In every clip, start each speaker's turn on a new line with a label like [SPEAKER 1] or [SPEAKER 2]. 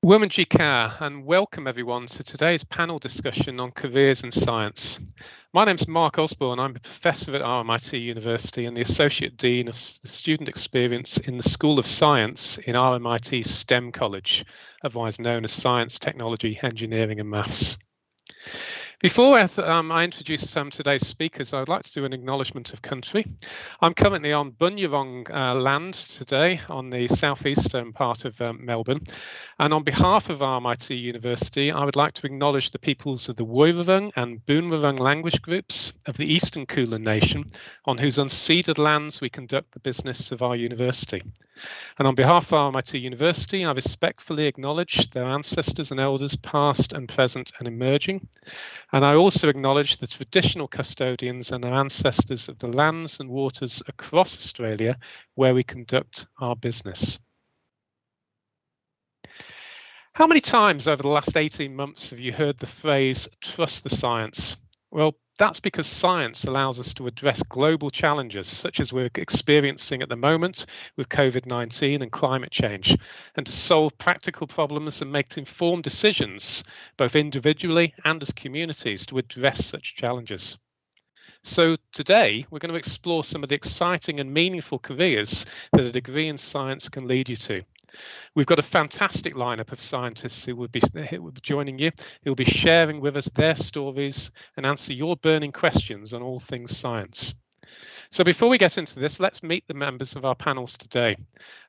[SPEAKER 1] Womenji Care, and welcome everyone to today's panel discussion on careers in science. My name's Mark Osborne. I'm a professor at RMIT University and the Associate Dean of Student Experience in the School of Science in RMIT STEM College, otherwise known as Science, Technology, Engineering and Maths. Before I introduce today's speakers, I'd like to do an acknowledgement of country. I'm currently on Bunurong land today on the southeastern part of Melbourne. And on behalf of RMIT University, I would like to acknowledge the peoples of the Woiwurrung and Boonwurrung language groups of the Eastern Kulin Nation, on whose unceded lands we conduct the business of our university. And on behalf of RMIT University, I respectfully acknowledge their ancestors and elders past and present and emerging. And I also acknowledge the traditional custodians and their ancestors of the lands and waters across Australia where we conduct our business. How many times over the last 18 months have you heard the phrase, trust the science? Well, that's because science allows us to address global challenges such as we're experiencing at the moment with COVID-19 and climate change, and to solve practical problems and make informed decisions, both individually and as communities, to address such challenges. So today, we're going to explore some of the exciting and meaningful careers that a degree in science can lead you to. We've got a fantastic lineup of scientists who will be joining you, who will be sharing with us their stories and answer your burning questions on all things science. So before we get into this, let's meet the members of our panels today.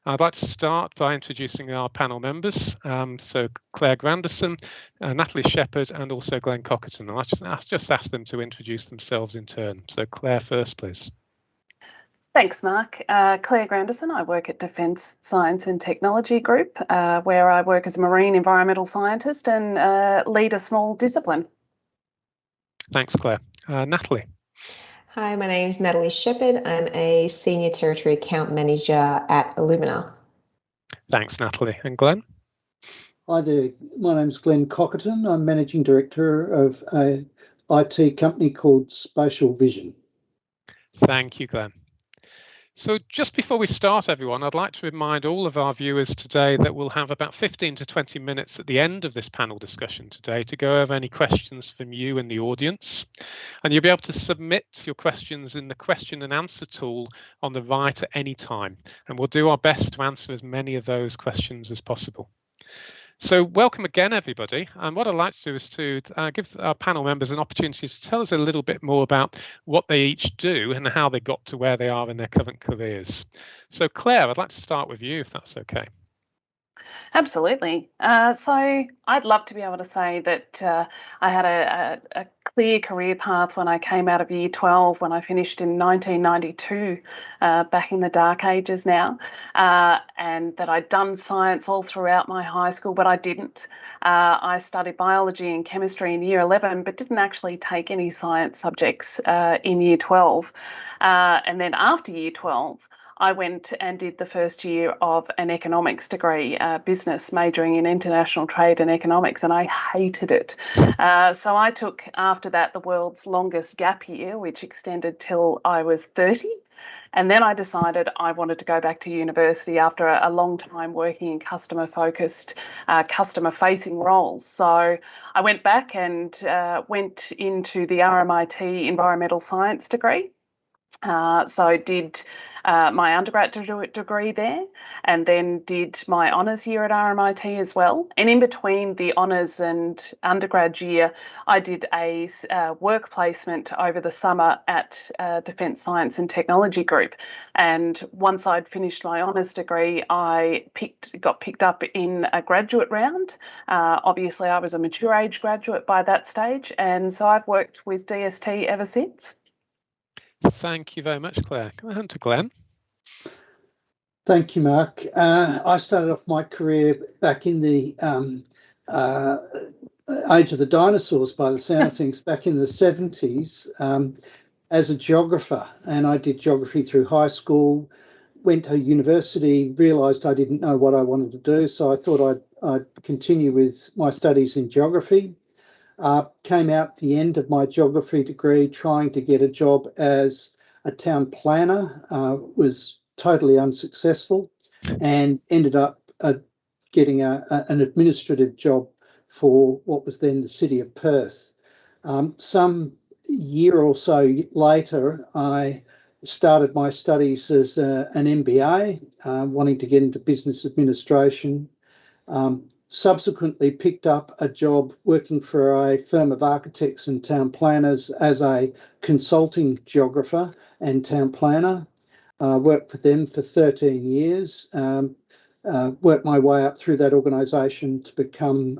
[SPEAKER 1] I'd like to start by introducing our panel members. So Claire Granderson, Natalie Shepherd, and also Glenn Cockerton. I'll just ask them to introduce themselves in turn. So Claire first, please.
[SPEAKER 2] Thanks, Mark. Claire Granderson. I work at Defence Science and Technology Group, where I work as a marine environmental scientist and lead a small discipline.
[SPEAKER 1] Thanks, Claire. Natalie.
[SPEAKER 3] Hi, my name is Natalie Shepherd. I'm a Senior Territory Account Manager at Illumina.
[SPEAKER 1] Thanks, Natalie. And Glenn?
[SPEAKER 4] Hi there. My name's Glenn Cockerton. I'm Managing Director of a IT company called Spatial Vision.
[SPEAKER 1] Thank you, Glenn. So just before we start, everyone, I'd like to remind all of our viewers today that we'll have about 15 to 20 minutes at the end of this panel discussion today to go over any questions from you in the audience. And you'll be able to submit your questions in the question and answer tool on the right at any time. And we'll do our best to answer as many of those questions as possible. So welcome again, everybody. And what I'd like to do is to give our panel members an opportunity to tell us a little bit more about what they each do and how they got to where they are in their current careers. So Claire, I'd like to start with you, if that's okay.
[SPEAKER 2] Absolutely. So I'd love to be able to say that I had a clear career path when I came out of Year 12, when I finished in 1992, back in the dark ages now, and that I'd done science all throughout my high school, but I didn't. I studied biology and chemistry in Year 11, but didn't actually take any science subjects in Year 12. And then after Year 12, I went and did the first year of an economics degree, business, majoring in international trade and economics, and I hated it. So I took, after that, the world's longest gap year, which extended till I was 30. And then I decided I wanted to go back to university after a long time working in customer-focused, customer-facing roles. So I went back and went into the RMIT Environmental Science degree. So I did my undergraduate degree there, and then did my honours year at RMIT as well. And in between the honours and undergrad year, I did a work placement over the summer at Defence Science and Technology Group. And once I'd finished my honours degree, I got picked up in a graduate round. Obviously, I was a mature age graduate by that stage, and so I've worked with DST ever since.
[SPEAKER 1] Thank you very much, Claire. Come on to Glenn.
[SPEAKER 4] Thank you, Mark. I started off my career back in the age of the dinosaurs, by the sound of things, back in the 70s as a geographer. And I did geography through high school, went to university, realised I didn't know what I wanted to do. So I thought I'd continue with my studies in geography. Came out the end of my geography degree trying to get a job as a town planner, was totally unsuccessful, and ended up getting an administrative job for what was then the city of Perth. Some year or so later, I started my studies as an MBA, wanting to get into business administration. Subsequently picked up a job working for a firm of architects and town planners as a consulting geographer and town planner. Worked for them for 13 years. Worked my way up through that organisation to become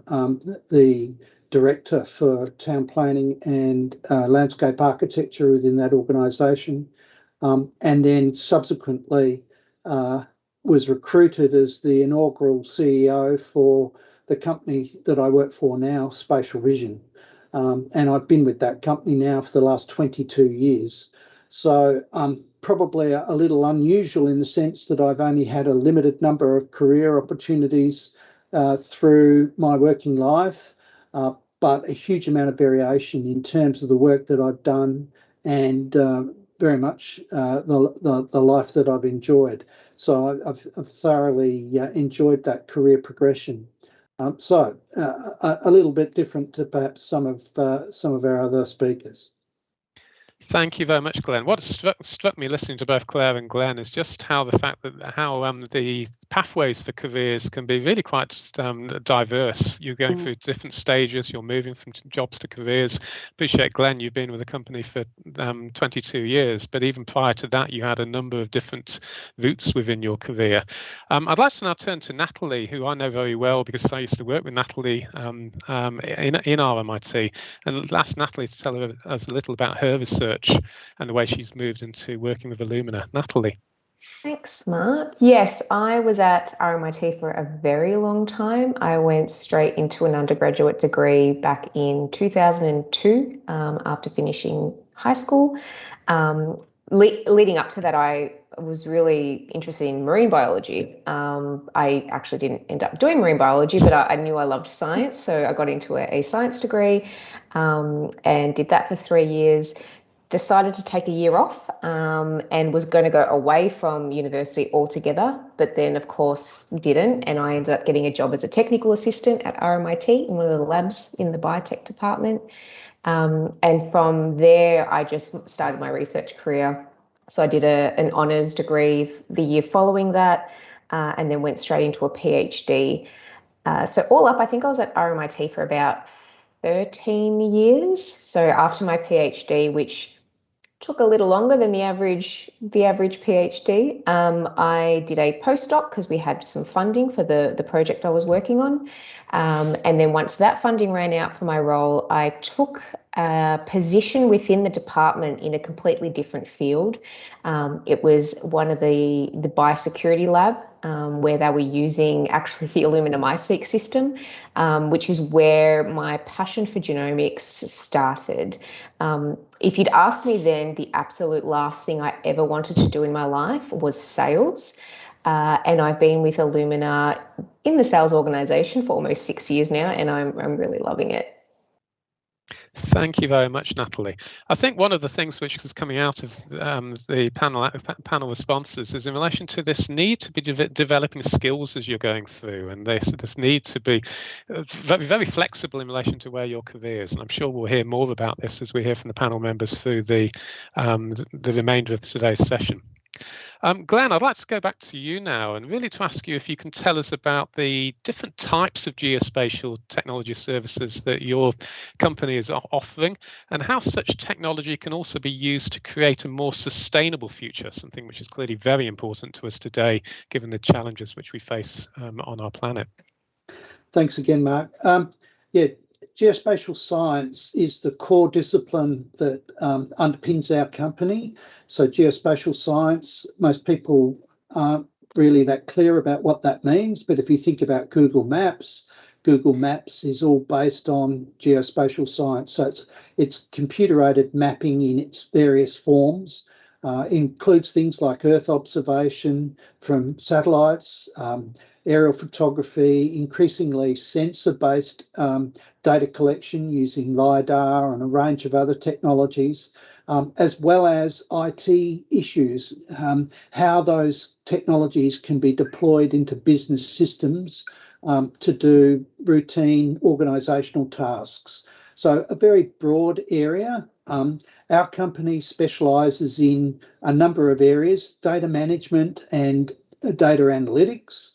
[SPEAKER 4] the director for town planning and landscape architecture within that organisation. And then subsequently was recruited as the inaugural CEO for the company that I work for now, Spatial Vision. And I've been with that company now for the last 22 years. So probably a little unusual in the sense that I've only had a limited number of career opportunities through my working life, but a huge amount of variation in terms of the work that I've done and very much the life that I've enjoyed. So I've thoroughly enjoyed that career progression. So a little bit different to perhaps some of our other speakers.
[SPEAKER 1] Thank you very much, Glenn. What struck me listening to both Claire and Glenn is just how the pathways for careers can be really quite diverse. You're going through different stages. You're moving from jobs to careers. Appreciate, Glenn, you've been with the company for 22 years, but even prior to that, you had a number of different routes within your career. I'd like to now turn to Natalie, who I know very well because I used to work with Natalie in RMIT, and ask Natalie to tell us a little about her research and the way she's moved into working with Illumina. Natalie.
[SPEAKER 3] Thanks, Mark. Yes, I was at RMIT for a very long time. I went straight into an undergraduate degree back in 2002 after finishing high school. Leading up to that, I was really interested in marine biology. I actually didn't end up doing marine biology, but I knew I loved science, so I got into a science degree and did that for 3 years. Decided to take a year off and was going to go away from university altogether, but then of course didn't, and I ended up getting a job as a technical assistant at RMIT in one of the labs in the biotech department, and from there I just started my research career. So I did an honours degree the year following that, and then went straight into a PhD. So all up, I think I was at RMIT for about 13 years. So after my PhD, which took a little longer than the average PhD, I did a postdoc because we had some funding for the project I was working on. And then once that funding ran out for my role, I took a position within the department in a completely different field. It was one of the biosecurity lab where they were using actually the Illumina MySeq system, which is where my passion for genomics started. If you'd asked me then, the absolute last thing I ever wanted to do in my life was sales. And I've been with Illumina in the sales organization for almost 6 years now, and I'm really loving it.
[SPEAKER 1] Thank you very much, Natalie. I think one of the things which is coming out of the panel responses is in relation to this need to be developing skills as you're going through, and this need to be very, very flexible in relation to where your career is. And I'm sure we'll hear more about this as we hear from the panel members through the remainder of today's session. Glenn, I'd like to go back to you now and really to ask you if you can tell us about the different types of geospatial technology services that your company is offering and how such technology can also be used to create a more sustainable future, something which is clearly very important to us today, given the challenges which we face on our planet.
[SPEAKER 4] Thanks again, Mark. Geospatial science is the core discipline that underpins our company. So geospatial science, most people aren't really that clear about what that means. But if you think about Google Maps is all based on geospatial science. So it's computer-aided mapping in its various forms. Includes things like Earth observation from satellites, aerial photography, increasingly sensor-based data collection using LiDAR and a range of other technologies, as well as IT issues, how those technologies can be deployed into business systems to do routine organisational tasks. So a very broad area. Our company specialises in a number of areas: data management and data analytics,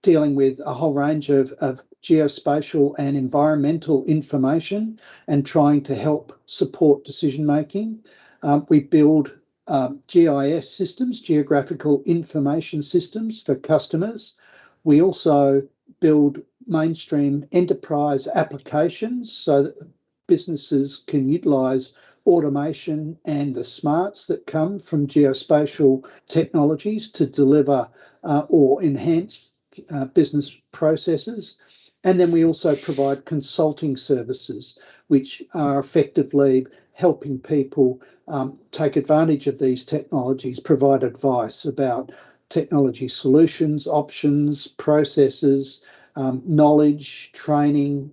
[SPEAKER 4] dealing with a whole range of geospatial and environmental information and trying to help support decision making. We build GIS systems, geographical information systems, for customers. We also build mainstream enterprise applications so that businesses can utilise automation and the smarts that come from geospatial technologies to deliver or enhance business processes. And then we also provide consulting services, which are effectively helping people take advantage of these technologies, provide advice about technology solutions, options, processes, knowledge, training,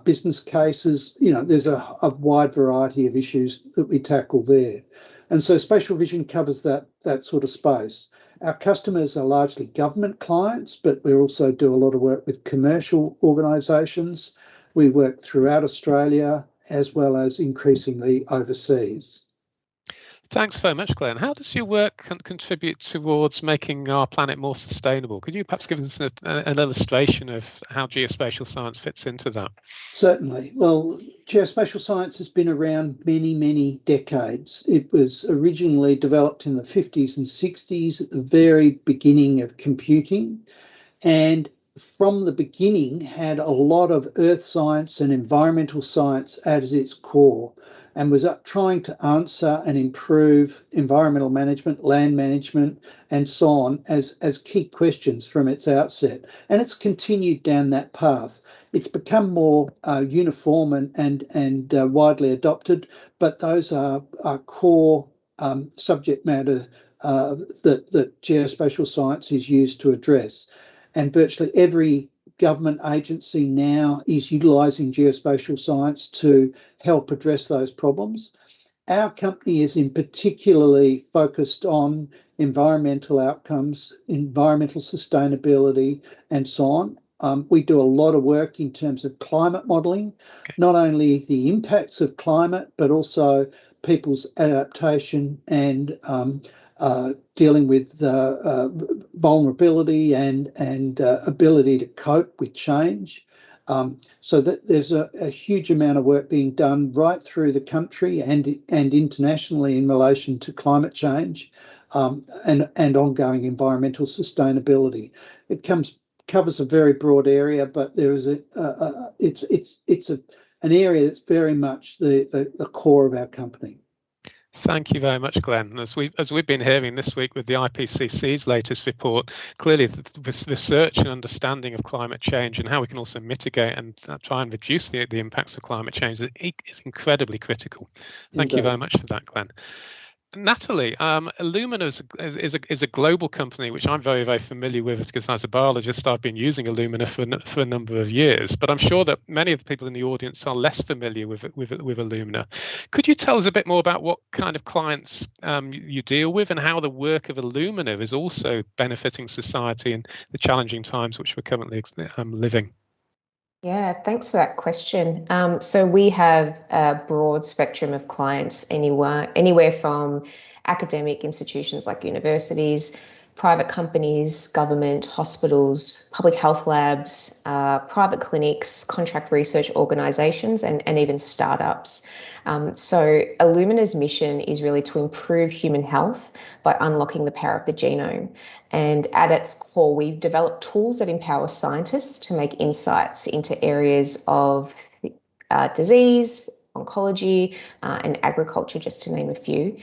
[SPEAKER 4] business cases. There's a wide variety of issues that we tackle there. And so Spatial Vision covers that sort of space. Our customers are largely government clients, but we also do a lot of work with commercial organisations. We work throughout Australia as well as increasingly overseas.
[SPEAKER 1] Thanks very much, Glenn. How does your work contribute towards making our planet more sustainable? Could you perhaps give us an illustration of how geospatial science fits into that?
[SPEAKER 4] Certainly. Well, geospatial science has been around many, many decades. It was originally developed in the 50s and 60s at the very beginning of computing, and from the beginning had a lot of earth science and environmental science as its core, and was trying to answer and improve environmental management, land management, and so on as key questions from its outset. And it's continued down that path. It's become more uniform and widely adopted, but those are core subject matter that geospatial science is used to address. And virtually every government agency now is utilising geospatial science to help address those problems. Our company is in particularly focused on environmental outcomes, environmental sustainability, and so on. We do a lot of work in terms of climate modelling, not only the impacts of climate, but also people's adaptation and dealing with vulnerability and ability to cope with change. So that there's a huge amount of work being done right through the country and internationally in relation to climate change and ongoing environmental sustainability. It covers a very broad area, but there is it's an area that's very much the core of our company.
[SPEAKER 1] Thank you very much, Glenn. As we've been hearing this week with the IPCC's latest report, clearly the research and understanding of climate change and how we can also mitigate and try and reduce the impacts of climate change is incredibly critical. Thank you very much for that, Glenn. Natalie, Illumina is a global company which I'm very, very familiar with because as a biologist I've been using Illumina for a number of years, but I'm sure that many of the people in the audience are less familiar with Illumina. Could you tell us a bit more about what kind of clients you deal with and how the work of Illumina is also benefiting society in the challenging times which we're currently living?
[SPEAKER 3] Yeah, thanks for that question. So we have a broad spectrum of clients, anywhere from academic institutions like universities, private companies, government, hospitals, public health labs, private clinics, contract research organisations, and even startups. So Illumina's mission is really to improve human health by unlocking the power of the genome. And at its core, we've developed tools that empower scientists to make insights into areas of disease, oncology, and agriculture, just to name a few.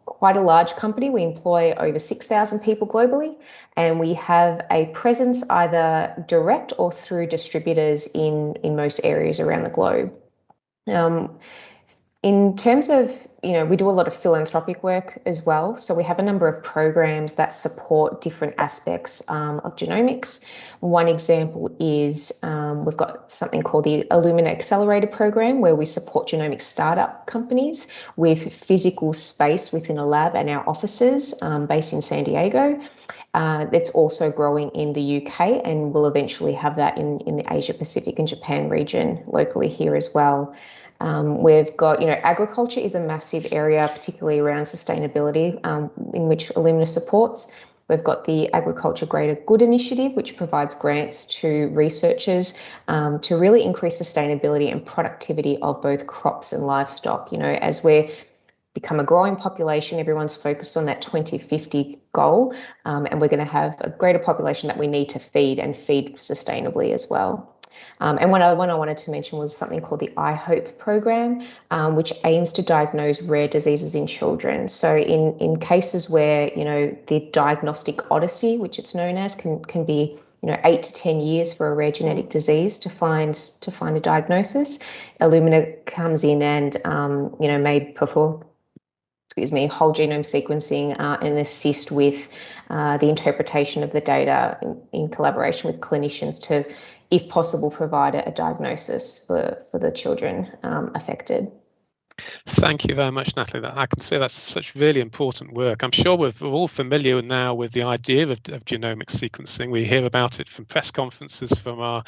[SPEAKER 3] Quite a large company. We employ over 6,000 people globally, and we have a presence either direct or through distributors in most areas around the globe. In terms of, we do a lot of philanthropic work as well. So we have a number of programs that support different aspects of genomics. One example is we've got something called the Illumina Accelerator Program, where we support genomic startup companies with physical space within a lab and our offices based in San Diego. It's also growing in the UK, and we'll eventually have that in the Asia Pacific and Japan region locally here as well. We've got, agriculture is a massive area, particularly around sustainability, in which Illumina supports. We've got the Agriculture Greater Good initiative, which provides grants to researchers to really increase sustainability and productivity of both crops and livestock. As we're become a growing population, everyone's focused on that 2050 goal, and we're going to have a greater population that we need to feed sustainably as well. And one I wanted to mention was something called the iHope program, which aims to diagnose rare diseases in children. So in cases where, the diagnostic odyssey, which it's known as, can be 8 to 10 years for a rare genetic disease to find a diagnosis, Illumina comes in and may perform whole genome sequencing and assist with the interpretation of the data in collaboration with clinicians to, if possible, provide a diagnosis for the children affected.
[SPEAKER 1] Thank you very much, Natalie. I can see that's such really important work. I'm sure we're all familiar now with the idea of genomic sequencing. We hear about it from press conferences from our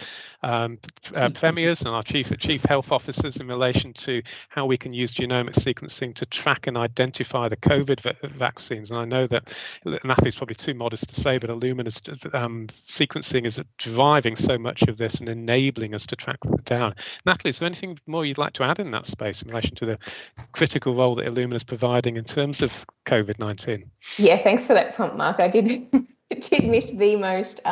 [SPEAKER 1] premiers and our chief health officers in relation to how we can use genomic sequencing to track and identify the COVID vaccines. And I know that Natalie's probably too modest to say, but Illumina's sequencing is driving so much of this and enabling us to track them down. Natalie, is there anything more you'd like to add in that space in relation to the critical role that Illumina is providing in terms of COVID-19?
[SPEAKER 3] Yeah, thanks for that prompt, Mark. I did miss the most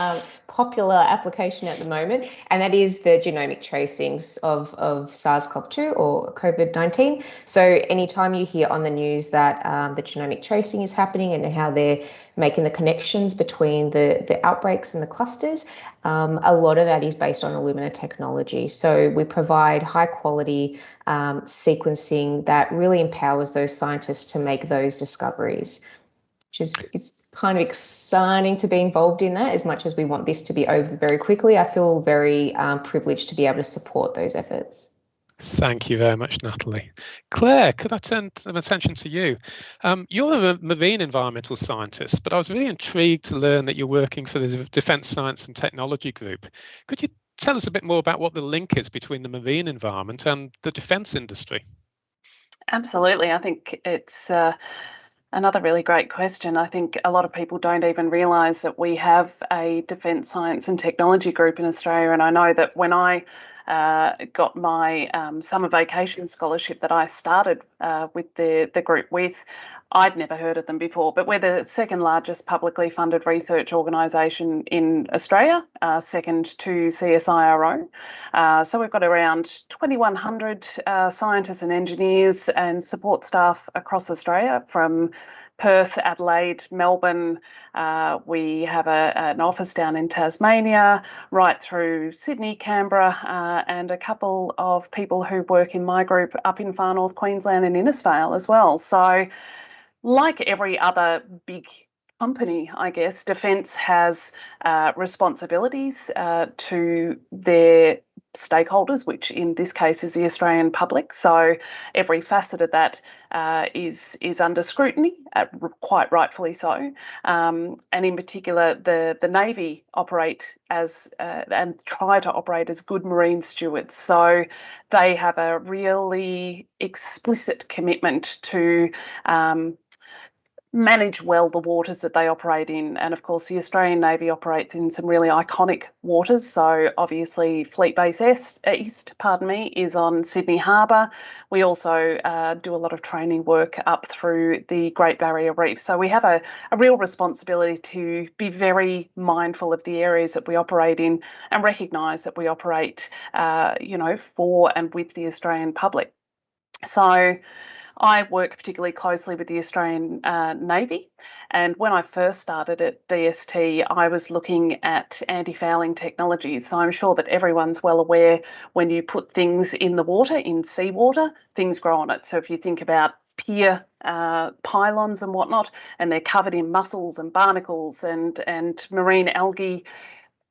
[SPEAKER 3] popular application at the moment, and that is the genomic tracings of SARS-CoV-2 or COVID-19. So anytime you hear on the news that the genomic tracing is happening and how they're making the connections between the outbreaks and the clusters, a lot of that is based on Illumina technology. So we provide high quality sequencing that really empowers those scientists to make those discoveries, which is it's kind of exciting to be involved in that. As much as we want this to be over very quickly, I feel very privileged to be able to support those efforts.
[SPEAKER 1] Thank you very much, Natalie. Claire, could I turn some attention to you? You're a marine environmental scientist, but I was really intrigued to learn that you're working for the Defence Science and Technology Group. Could you tell us a bit more about what the link is between the marine environment and the defence industry?
[SPEAKER 2] Absolutely. I think it's another really great question. I think a lot of people don't even realise that we have a Defence Science and Technology Group in Australia, and I know that when I got my summer vacation scholarship that I started with the group with, I'd never heard of them before, but we're the second largest publicly funded research organisation in Australia, second to CSIRO. So we've got around 2,100 scientists and engineers and support staff across Australia, from Perth, Adelaide, Melbourne. We have an office down in Tasmania, right through Sydney, Canberra, and a couple of people who work in my group up in far north Queensland and Innisfail as well. So like every other big company, I guess, Defence has responsibilities to their stakeholders, which in this case is the Australian public. So every facet of that is under scrutiny, quite rightfully so. And in particular, the Navy operate as and try to operate as good marine stewards. So they have a really explicit commitment to manage well the waters that they operate in. And of course, the Australian Navy operates in some really iconic waters. So obviously Fleet Base East is on Sydney Harbour. We also do a lot of training work up through the Great Barrier Reef. So we have a real responsibility to be very mindful of the areas that we operate in and recognise that we operate, for and with the Australian public. So I work particularly closely with the Australian Navy, and when I first started at DST, I was looking at anti-fouling technologies. So I'm sure that everyone's well aware when you put things in the water, in seawater, things grow on it. So if you think about pier pylons and whatnot, and they're covered in mussels and barnacles and marine algae,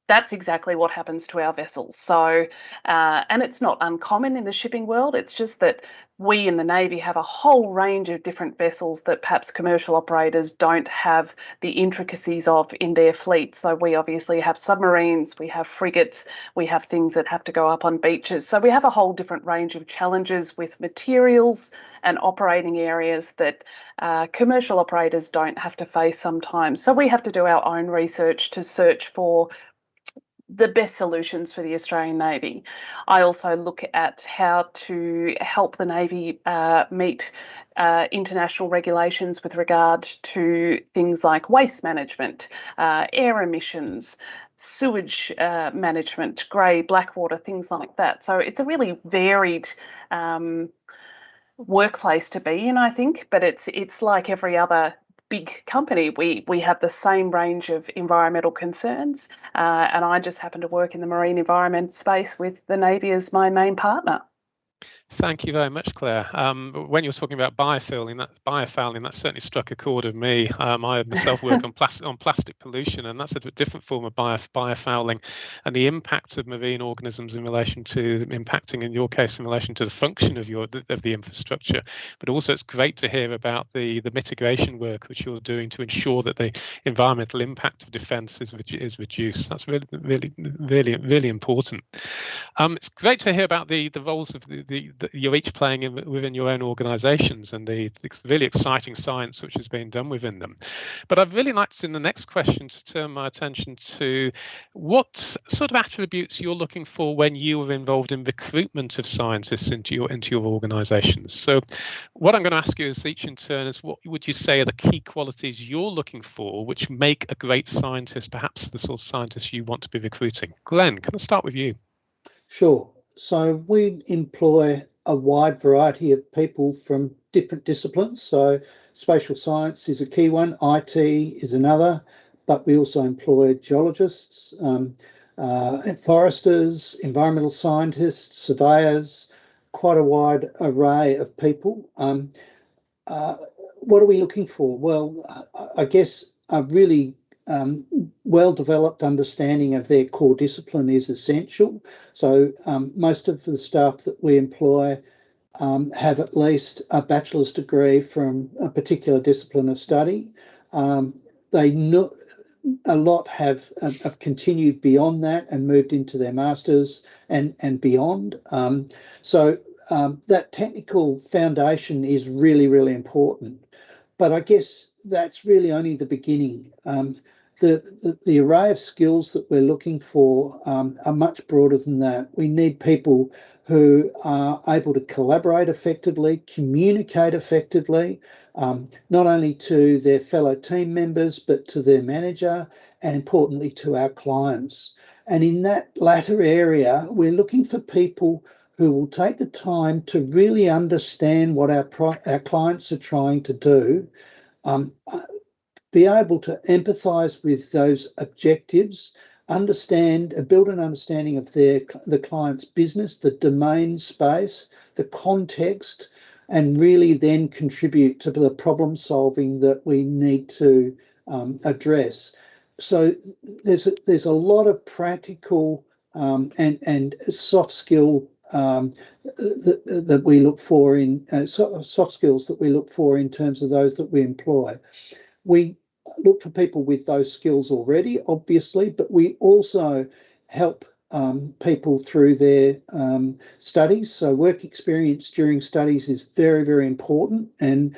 [SPEAKER 2] that's exactly what happens to our vessels. So, and it's not uncommon in the shipping world. It's just that we in the Navy have a whole range of different vessels that perhaps commercial operators don't have the intricacies of in their fleet. So we obviously have submarines, we have frigates, we have things that have to go up on beaches. So we have a whole different range of challenges with materials and operating areas that commercial operators don't have to face sometimes. So we have to do our own research to search for the best solutions for the Australian Navy. I also look at how to help the Navy meet international regulations with regard to things like waste management, air emissions, sewage management, grey, black water, things like that. So it's a really varied workplace to be in, I think, but it's like every other big company. We have the same range of environmental concerns, and I just happen to work in the marine environment space with the Navy as my main partner.
[SPEAKER 1] Thank you very much, Claire. When you're talking about biofouling, that certainly struck a chord with me. I myself work on plastic pollution, and that's a different form of biofouling, and the impact of marine organisms in relation to impacting, in your case, in relation to the function of the infrastructure. But also, it's great to hear about the mitigation work which you're doing to ensure that the environmental impact of defence is reduced. That's really important. It's great to hear about the roles of that you're each playing within your own organisations and the really exciting science which has been done within them. But I'd really like to, in the next question, to turn my attention to what sort of attributes you're looking for when you are involved in recruitment of scientists into your organisations. So what I'm going to ask you is each in turn is, what would you say are the key qualities you're looking for which make a great scientist, perhaps the sort of scientist you want to be recruiting? Glenn, can I start with you?
[SPEAKER 4] Sure. So we employ a wide variety of people from different disciplines. So spatial science is a key one, IT is another, but we also employ geologists, foresters, environmental scientists, surveyors, quite a wide array of people. What are we looking for? Well, I guess a really well-developed understanding of their core discipline is essential. So most of the staff that we employ have at least a bachelor's degree from a particular discipline of study. A lot have continued beyond that and moved into their masters and beyond. So that technical foundation is really, really important. But I guess that's really only the beginning. The array of skills that we're looking for are much broader than that. We need people who are able to collaborate effectively, communicate effectively, not only to their fellow team members, but to their manager, and importantly to our clients. And in that latter area, we're looking for people who will take the time to really understand what our clients are trying to do, be able to empathise with those objectives, build an understanding of the client's business, the domain space, the context, and really then contribute to the problem solving that we need to address. So there's a lot of practical and soft skill that we look for in soft skills that we look for in terms of those that we employ. We look for people with those skills already, obviously, but we also help people through their studies. So work experience during studies is very, very important, and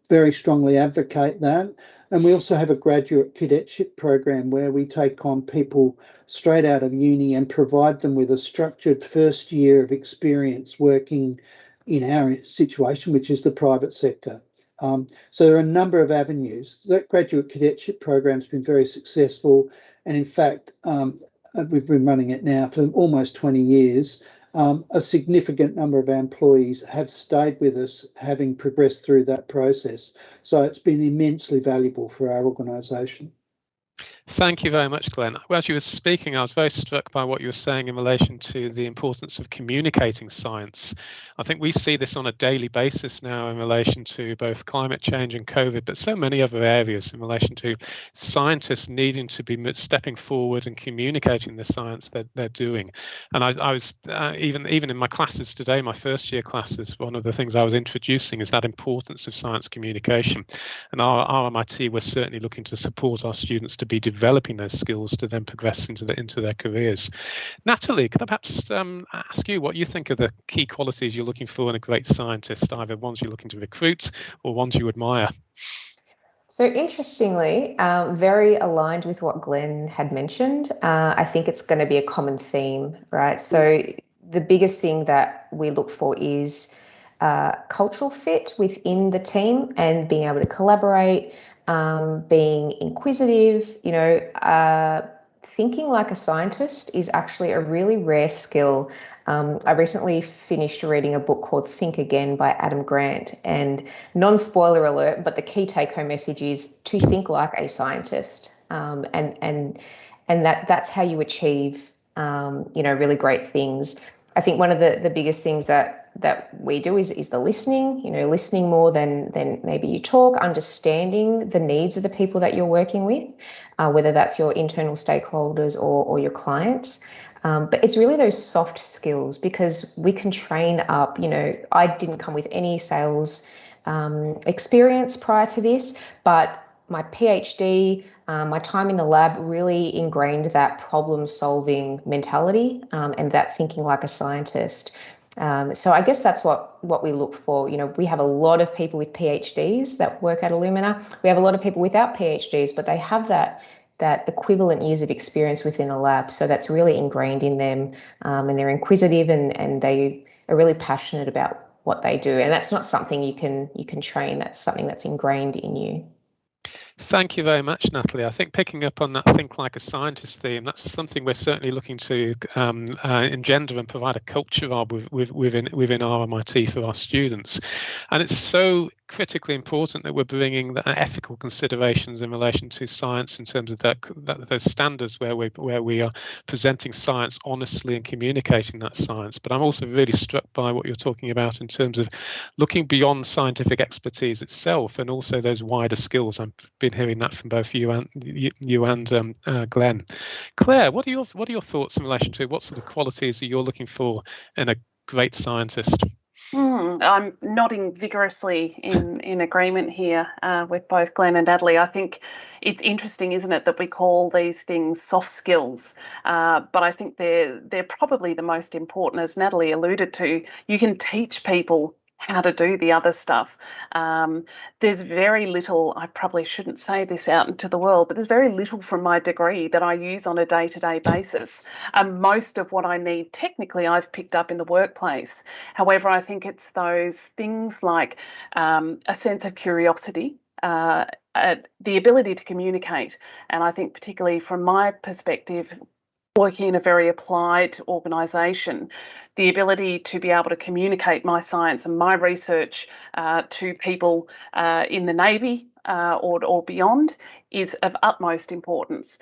[SPEAKER 4] very strongly advocate that. And we also have a graduate cadetship program where we take on people straight out of uni and provide them with a structured first year of experience working in our situation, which is the private sector. So there are a number of avenues. That graduate cadetship program has been very successful, and in fact, we've been running it now for almost 20 years. a significant number of our employees have stayed with us, having progressed through that process. So it's been immensely valuable for our organisation.
[SPEAKER 1] Thank you very much, Glenn. Well, as you were speaking, I was very struck by what you were saying in relation to the importance of communicating science. I think we see this on a daily basis now in relation to both climate change and COVID, but so many other areas in relation to scientists needing to be stepping forward and communicating the science that they're doing. And I was even in my classes today, my first year classes, one of the things I was introducing is that importance of science communication. And our RMIT, we're certainly looking to support our students to be developing those skills to then progress into their careers. Natalie, could I perhaps ask you what you think are the key qualities you're looking for in a great scientist, either ones you're looking to recruit or ones you admire?
[SPEAKER 3] So interestingly, very aligned with what Glenn had mentioned. I think it's going to be a common theme, right? So the biggest thing that we look for is cultural fit within the team and being able to collaborate, being inquisitive, thinking like a scientist is actually a really rare skill. I recently finished reading a book called Think Again by Adam Grant, and non-spoiler alert, but the key take-home message is to think like a scientist, and that's how you achieve, really great things. I think one of the biggest things that we do is the listening, listening more than maybe you talk, understanding the needs of the people that you're working with, whether that's your internal stakeholders or your clients. But it's really those soft skills, because we can train up. I didn't come with any sales experience prior to this, but my PhD, my time in the lab really ingrained that problem-solving mentality and that thinking like a scientist. So I guess that's what we look for. We have a lot of people with PhDs that work at Illumina. We have a lot of people without PhDs, but they have that equivalent years of experience within a lab. So that's really ingrained in them, and they're inquisitive and they are really passionate about what they do. And that's not something you can train. That's something that's ingrained in you.
[SPEAKER 1] Thank you very much, Natalie. I think picking up on that think like a scientist theme, that's something we're certainly looking to engender and provide a culture of within RMIT for our students. And it's so critically important that we're bringing the ethical considerations in relation to science in terms of those standards where we are presenting science honestly and communicating that science. But I'm also really struck by what you're talking about in terms of looking beyond scientific expertise itself and also those wider skills. I've been hearing that from both you and Glenn. Claire, what are your thoughts in relation to what sort of qualities that you're looking for in a great scientist?
[SPEAKER 2] I'm nodding vigorously in agreement here with both Glenn and Natalie. I think it's interesting, isn't it, that we call these things soft skills, but I think they're probably the most important. As Natalie alluded to, you can teach people how to do the other stuff. There's very little, I probably shouldn't say this out into the world, but there's very little from my degree that I use on a day-to-day basis. Most of what I need technically I've picked up in the workplace. However, I think it's those things like a sense of curiosity, the ability to communicate. And I think particularly from my perspective, working in a very applied organisation, the ability to be able to communicate my science and my research to people in the Navy or beyond is of utmost importance.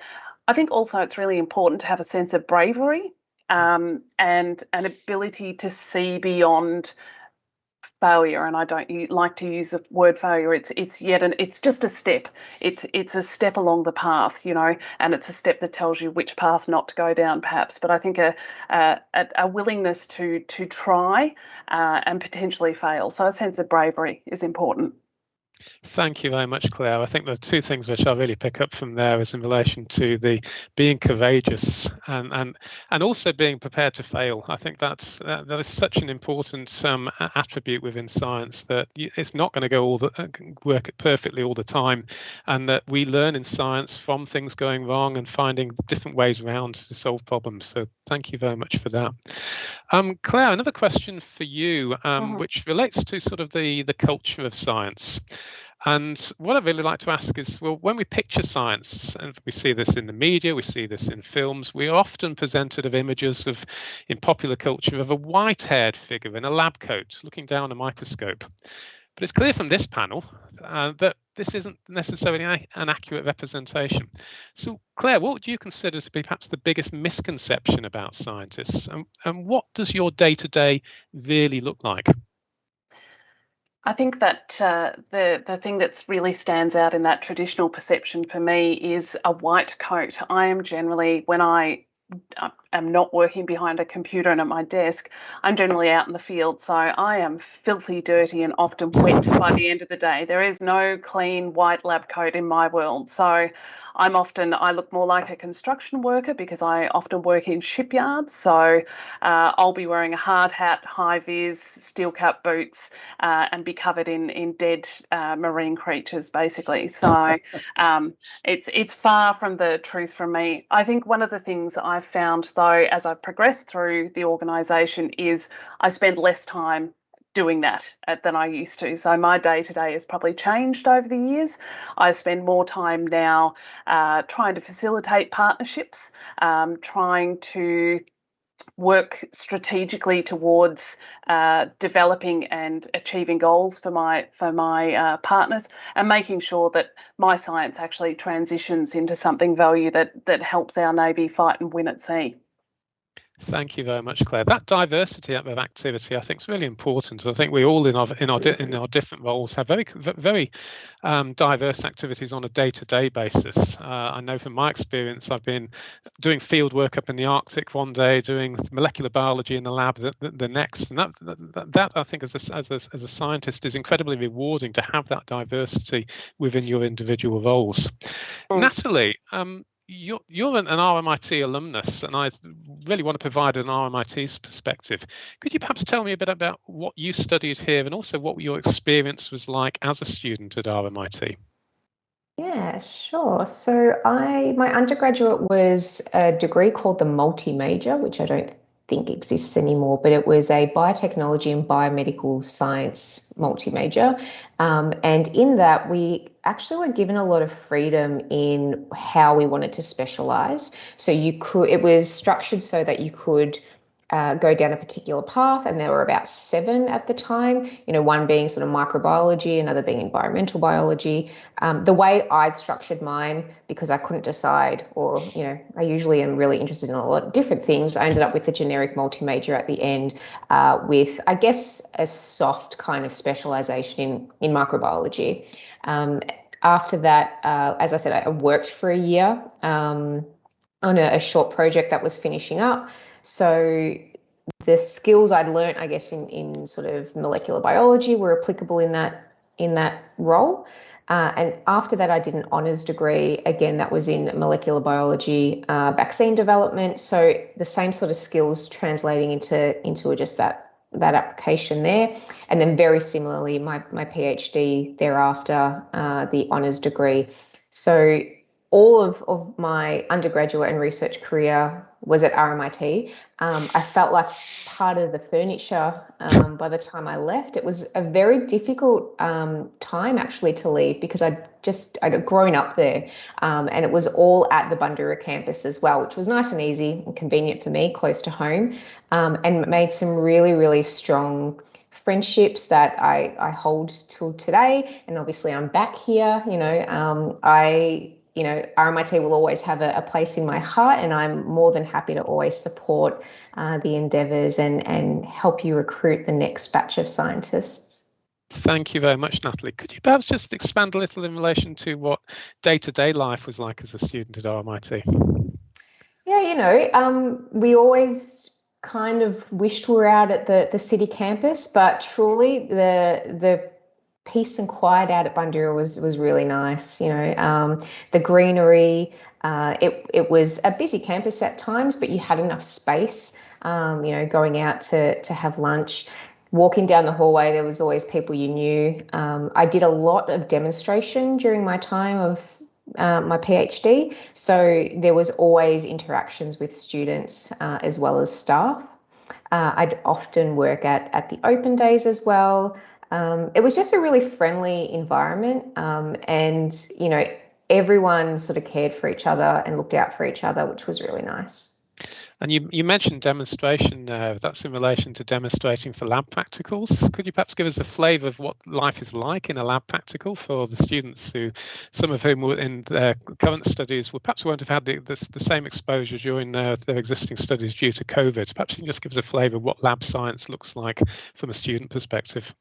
[SPEAKER 2] I think also it's really important to have a sense of bravery and an ability to see beyond failure, and I don't like to use the word failure. It's just a step. It's a step along the path, and it's a step that tells you which path not to go down, perhaps. But I think a willingness to try and potentially fail. So a sense of bravery is important.
[SPEAKER 1] Thank you very much, Claire. I think the two things which I really pick up from there is in relation to the being courageous and also being prepared to fail. I think that is such an important attribute within science, that it's not going to work perfectly all the time, and that we learn in science from things going wrong and finding different ways around to solve problems. So thank you very much for that. Claire, another question for you, which relates to sort of the culture of science. And what I'd really like to ask is, well, when we picture science, and we see this in the media, we see this in films, we are often presented of images of, in popular culture, of a white-haired figure in a lab coat looking down a microscope. But it's clear from this panel that this isn't necessarily an accurate representation. So, Claire, what would you consider to be perhaps the biggest misconception about scientists? And what does your day-to-day really look like?
[SPEAKER 2] I think that the thing that's really stands out in that traditional perception for me is a white coat. I am generally, when I am not working behind a computer and at my desk, I'm generally out in the field. So I am filthy dirty and often wet by the end of the day. There is no clean white lab coat in my world. So I look more like a construction worker because I often work in shipyards. So I'll be wearing a hard hat, high vis, steel cut boots, and be covered in dead marine creatures, basically. So it's far from the truth from me. I think one of the things I've found, though, as I've progressed through the organisation is I spend less time doing that than I used to. So my day-to-day has probably changed over the years. I spend more time now trying to facilitate partnerships, trying to work strategically towards developing and achieving goals for my partners, and making sure that my science actually transitions into something value that helps our Navy fight and win at sea.
[SPEAKER 1] Thank you very much, Claire. That diversity of activity, I think, is really important. I think we all, in our different roles, have very diverse activities on a day-to-day basis. I know from my experience, I've been doing field work up in the Arctic one day, doing molecular biology in the lab the next, and that I think, as a scientist, is incredibly rewarding to have that diversity within your individual roles. Natalie, you're an RMIT alumnus, and I really want to provide an RMIT perspective. Could you perhaps tell me a bit about what you studied here and also what your experience was like as a student at RMIT?
[SPEAKER 3] Yeah, sure. So my undergraduate was a degree called the Multimajor, which I don't think exists anymore, but it was a biotechnology and biomedical science multi-major. And in that, we actually were given a lot of freedom in how we wanted to specialize. So it was structured so that you could go down a particular path, and there were about 7 at the time, one being sort of microbiology, another being environmental biology. The way I'd structured mine, because I couldn't decide, or, I usually am really interested in a lot of different things, I ended up with the generic multi-major at the end with, I guess, a soft kind of specialization in microbiology. After that, as I said, I worked for a year on a short project that was finishing up. So the skills I'd learned, I guess, in sort of molecular biology were applicable in that role. And after that, I did an honours degree. Again, that was in molecular biology, vaccine development. So the same sort of skills translating into just that application there. And then very similarly, my PhD thereafter, the honours degree. So all of my undergraduate and research career was at RMIT. I felt like part of the furniture by the time I left. It was a very difficult time actually to leave, because I'd grown up there, and it was all at the Bundoora campus as well, which was nice and easy and convenient for me, close to home, and made some really, really strong friendships that I hold till today. And obviously I'm back here, RMIT will always have a place in my heart, and I'm more than happy to always support the endeavours and help you recruit the next batch of scientists.
[SPEAKER 1] Thank you very much, Natalie. Could you perhaps just expand a little in relation to what day-to-day life was like as a student at RMIT?
[SPEAKER 3] Yeah, we always kind of wished we were out at the city campus, but truly the peace and quiet out at Bundoora was really nice. The greenery, it was a busy campus at times, but you had enough space, going out to have lunch. Walking down the hallway, there was always people you knew. I did a lot of demonstration during my time of my PhD, so there was always interactions with students as well as staff. I'd often work at the open days as well. It was just a really friendly environment, and everyone sort of cared for each other and looked out for each other, which was really nice.
[SPEAKER 1] And you mentioned demonstration. That's in relation to demonstrating for lab practicals. Could you perhaps give us a flavour of what life is like in a lab practical for the students who, some of whom were in their current studies, perhaps won't have had the same exposure during their existing studies due to COVID? Perhaps you can just give us a flavour of what lab science looks like from a student perspective.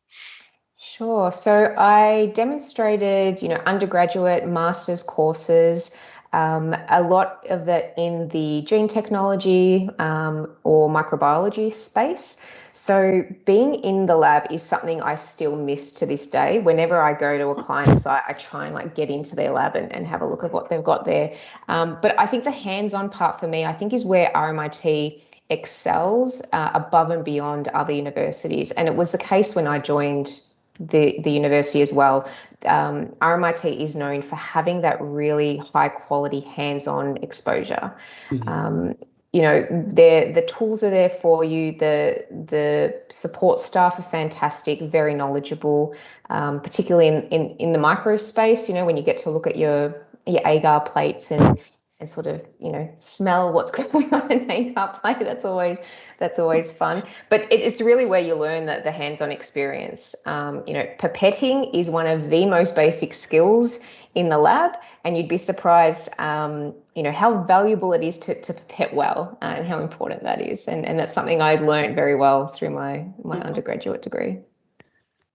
[SPEAKER 3] Sure. So I demonstrated, undergraduate, master's courses, a lot of it in the gene technology or microbiology space. So being in the lab is something I still miss to this day. Whenever I go to a client site, I try and get into their lab and have a look at what they've got there. But I think the hands-on part for me, I think, is where RMIT excels above and beyond other universities. And it was the case when I joined the university as well. RMIT is known for having that really high quality hands-on exposure. Mm-hmm. The tools are there for you. The support staff are fantastic, very knowledgeable, particularly in the micro space. When you get to look at your agar plates and sort of smell what's going on in agar plate. That's always fun. But it's really where you learn the hands-on experience. Pipetting is one of the most basic skills in the lab, and you'd be surprised how valuable it is to pipette well and how important that is. And that's something I learned very well through my undergraduate degree.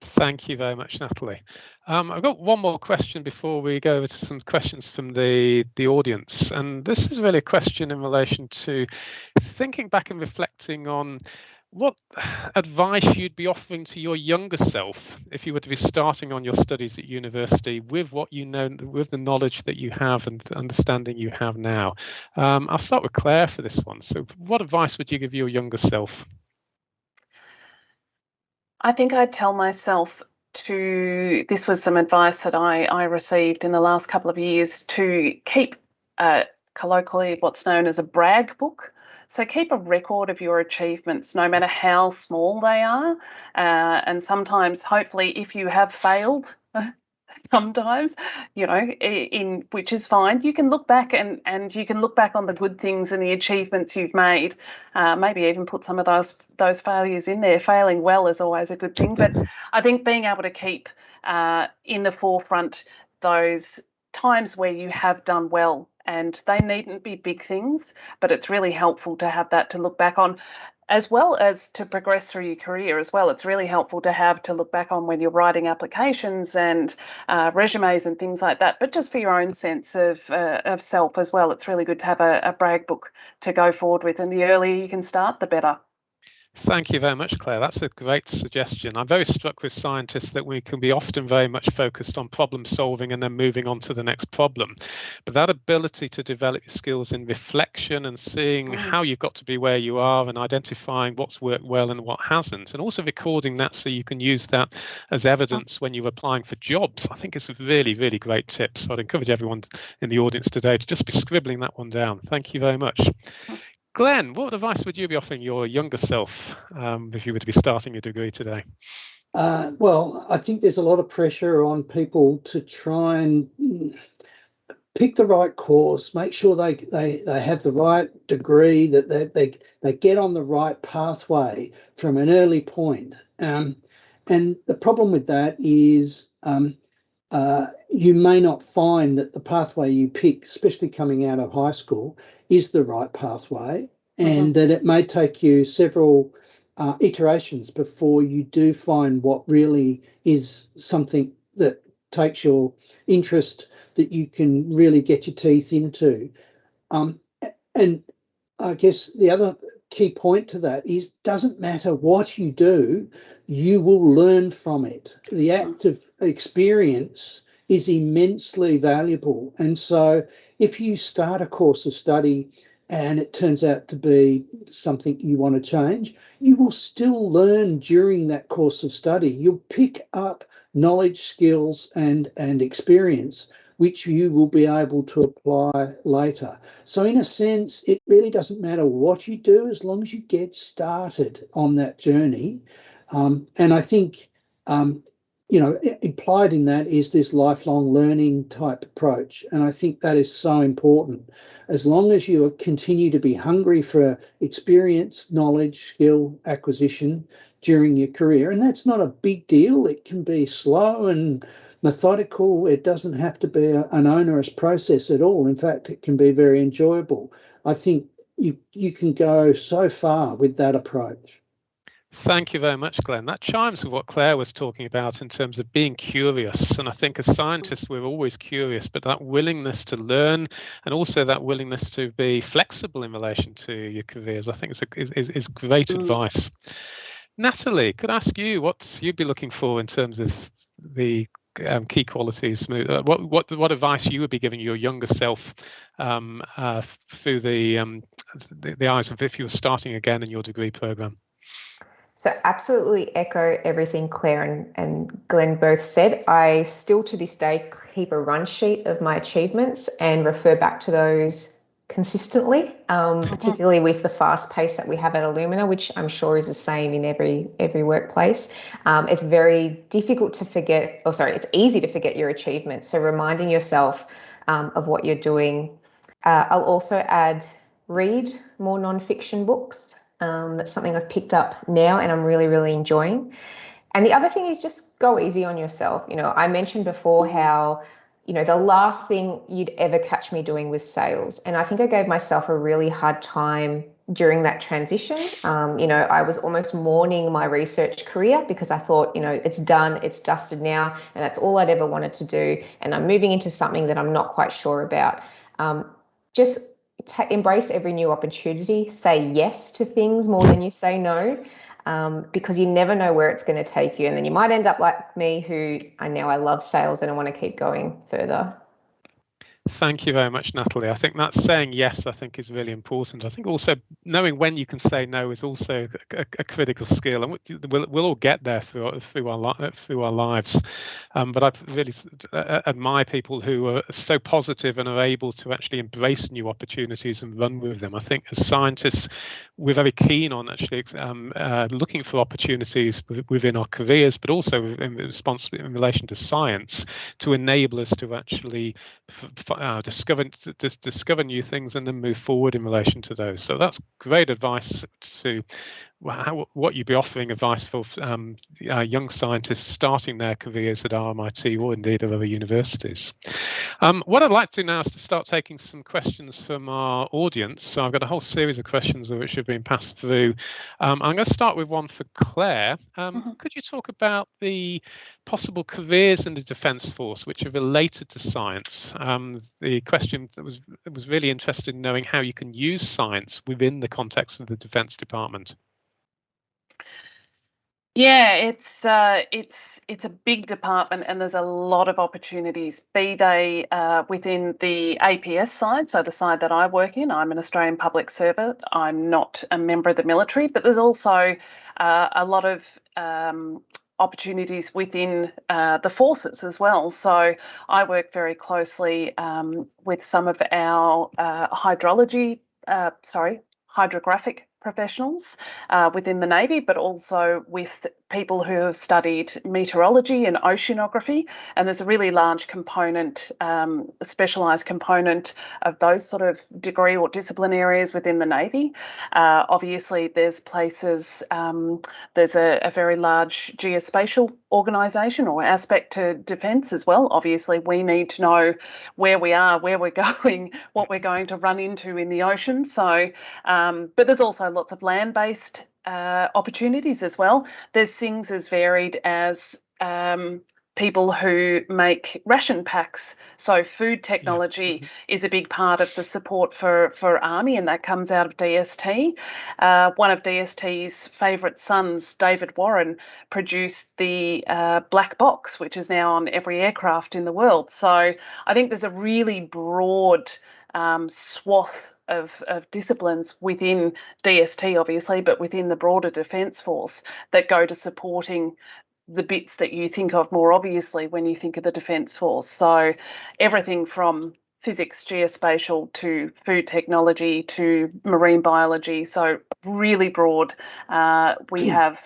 [SPEAKER 1] Thank you very much, Natalie. I've got one more question before we go over to some questions from the audience. And this is really a question in relation to thinking back and reflecting on what advice you'd be offering to your younger self if you were to be starting on your studies at university with what you know, with the knowledge that you have and the understanding you have now. I'll start with Claire for this one. So what advice would you give your younger self?
[SPEAKER 2] I think I'd tell myself this was some advice that I received in the last couple of years, to keep colloquially what's known as a Bragg Book. So keep a record of your achievements, no matter how small they are. And sometimes, hopefully, if you have failed, sometimes, which is fine, you can look back and you can look back on the good things and the achievements you've made, maybe even put some of those failures in there. Failing well is always a good thing, but I think being able to keep in the forefront those times where you have done well, and they needn't be big things, but it's really helpful to have that to look back on, as well as to progress through your career as well. It's really helpful to have to look back on when you're writing applications and resumes and things like that, but just for your own sense of self as well. It's really good to have a Bragg Book to go forward with, and the earlier you can start, the better.
[SPEAKER 1] Thank you very much, Claire. That's a great suggestion. I'm very struck with scientists that we can be often very much focused on problem solving and then moving on to the next problem. But that ability to develop your skills in reflection and seeing how you've got to be where you are and identifying what's worked well and what hasn't, and also recording that so you can use that as evidence when you're applying for jobs, I think it's a really, really great tip. So I'd encourage everyone in the audience today to just be scribbling that one down. Thank you very much. Glenn, what advice would you be offering your younger self if you were to be starting your degree today?
[SPEAKER 4] Well, I think there's a lot of pressure on people to try and pick the right course, make sure they have the right degree, that they get on the right pathway from an early point. And the problem with that is you may not find that the pathway you pick, especially coming out of high school, is the right pathway, and that it may take you several iterations before you do find what really is something that takes your interest, that you can really get your teeth into. And I guess the other key point to that is, doesn't matter what you do, you will learn from it. The act of experience is immensely valuable. And so if you start a course of study and it turns out to be something you want to change, you will still learn during that course of study. You'll pick up knowledge, skills, and experience, which you will be able to apply later. So in a sense, it really doesn't matter what you do as long as you get started on that journey. And I think Implied in that is this lifelong learning type approach. And I think that is so important. As long as you continue to be hungry for experience, knowledge, skill acquisition during your career, and that's not a big deal. It can be slow and methodical. It doesn't have to be an onerous process at all. In fact, it can be very enjoyable. I think you can go so far with that approach.
[SPEAKER 1] Thank you very much, Glenn. That chimes with what Claire was talking about in terms of being curious. And I think as scientists, we're always curious, but that willingness to learn and also that willingness to be flexible in relation to your careers, I think is great advice. Natalie, could I ask you what you'd be looking for in terms of the key qualities? What advice you would be giving your younger self through the eyes of if you were starting again in your degree program?
[SPEAKER 3] So absolutely echo everything Claire and Glenn both said. I still to this day keep a run sheet of my achievements and refer back to those consistently, particularly with the fast pace that we have at Illumina, which I'm sure is the same in every workplace. It's very difficult to forget, it's easy to forget your achievements. So reminding yourself of what you're doing. I'll also add read more non-fiction books. That's something I've picked up now and I'm really, really enjoying. And the other thing is just go easy on yourself. I mentioned before how, the last thing you'd ever catch me doing was sales. And I think I gave myself a really hard time during that transition. I was almost mourning my research career because I thought, it's done, it's dusted now, and that's all I'd ever wanted to do. And I'm moving into something that I'm not quite sure about. Just embrace every new opportunity, say yes to things more than you say no, because you never know where it's going to take you. And then you might end up like me, who I love sales and I want to keep going further.
[SPEAKER 1] Thank you very much, Natalie. I think that saying yes, I think, is really important. I think also knowing when you can say no is also a critical skill, and we'll all get there through our lives. But I really admire people who are so positive and are able to actually embrace new opportunities and run with them. I think as scientists, we're very keen on actually looking for opportunities within our careers, but also in relation to science, to enable us to actually discover new things and then move forward in relation to those. So that's great advice to what you'd be offering advice for young scientists starting their careers at RMIT or indeed at other universities. What I'd like to do now is to start taking some questions from our audience. So I've got a whole series of questions which have been passed through. I'm going to start with one for Claire. Could you talk about the possible careers in the Defence Force which are related to science? The question that was really interested in knowing how you can use science within the context of the Defence Department.
[SPEAKER 2] Yeah, it's a big department and there's a lot of opportunities, be they within the APS side, so the side that I work in. I'm an Australian public servant. I'm not a member of the military, but there's also a lot of opportunities within the forces as well. So I work very closely with some of our hydrographic professionals within the Navy, but also with people who have studied meteorology and oceanography. And there's a really large component, a specialised component of those sort of degree or discipline areas within the Navy. Obviously, there's places, there's a very large geospatial organisation or aspect to defence as well. Obviously, we need to know where we are, where we're going, what we're going to run into in the ocean. So, but there's also lots of land-based opportunities as well. There's things as varied as people who make ration packs. So food technology is a big part of the support for Army, and that comes out of DST. One of DST's favourite sons, David Warren, produced the black box, which is now on every aircraft in the world. So I think there's a really broad swath of disciplines within DST, obviously, but within the broader Defence Force that go to supporting the bits that you think of more obviously when you think of the Defence Force. So everything from physics, geospatial to food technology to marine biology. So really broad. We have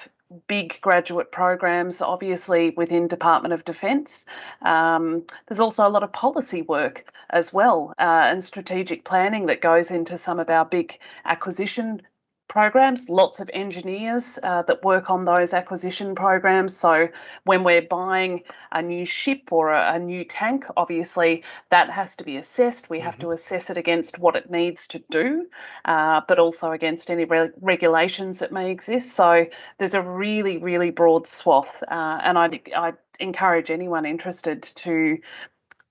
[SPEAKER 2] big graduate programs, obviously within Department of Defence. There's also a lot of policy work as well, and strategic planning that goes into some of our big acquisition programs, lots of engineers that work on those acquisition programs. So when we're buying a new ship or a new tank, obviously that has to be assessed. We have to assess it against what it needs to do, but also against any regulations that may exist. So there's a really, really broad swath, and I encourage anyone interested to